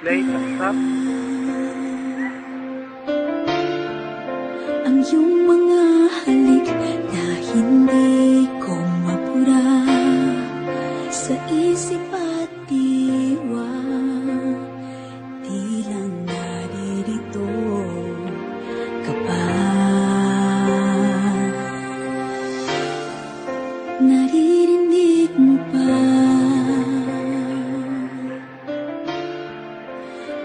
Play at stop. Ang iyong mga halik na hindi ko mapura sa isip at diwa, di lang naririto ka pa. Naririnig mo pa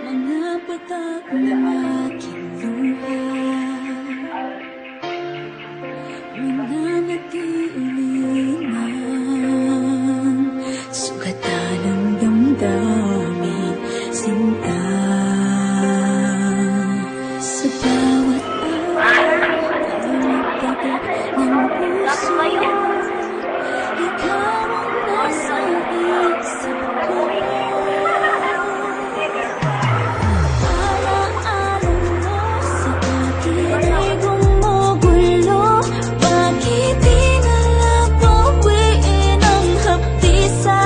mga patak ng aking luha, mananatili ng sugatan ng damdamin, sinta. Sa bawat araw, kalawag-tatak ng puso, ikaw ang nasa isip ko. Alaala mo sa akin ay gumugulo. Bakit di na lang bawiin ang hapdi sa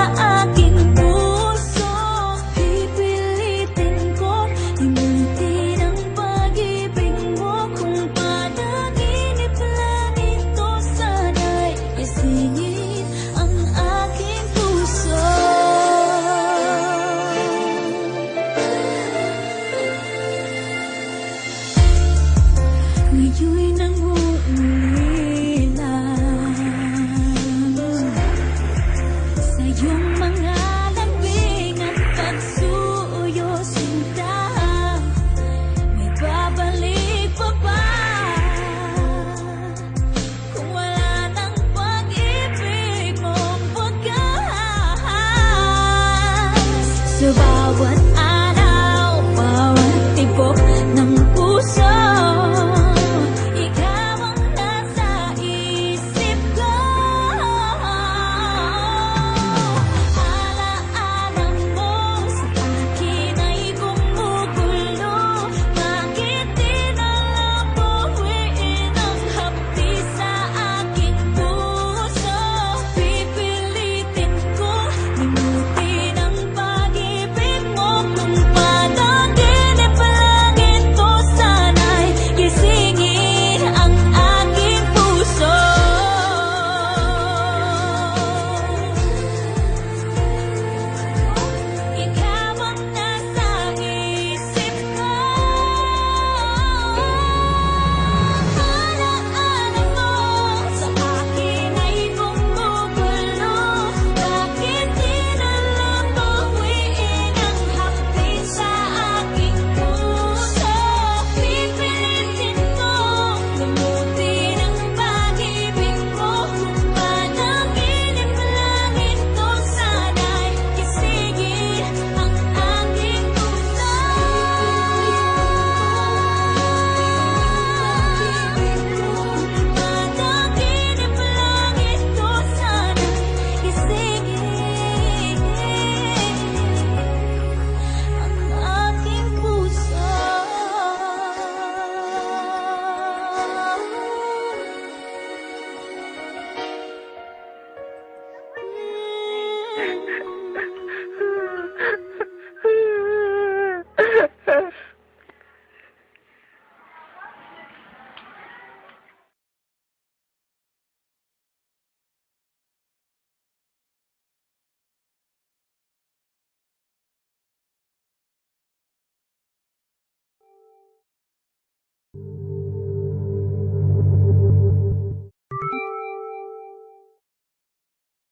aking puso? Pipilitin ko limutin ang pag-ibig mo. Kung panaginip lang ito, sana'y isingin ang aking puso. Ngayon'y nangungulila sa iyong mga lambing at pagsuyo, sinta. May babalik pa ba kung wala ng pag-ibig mong wagas? Sa bawat araw, bawat tibok ng puso, ikaw ang nasa isip ko. Alaala mo sa akin ay gumugulo. Bakit di na lang bawiin ang hapdi sa aking puso? Pipilitin ko limutin ang pag-ibig mo. Kung panaginip lang ito, sana'y gisingin ang aking puso. Ikaw ang nasa isip ko. Alaala mo sa akin ay gumugulo. Bakit di na lang bawiin ang hapdi sa aking puso? Pipilitin ko limutin ang pag-ibig mo. Kung panaginip lang ito, sana'y gisingin ang aking puso. Panaginip lang ito, sana'y gisingin ang aking puso.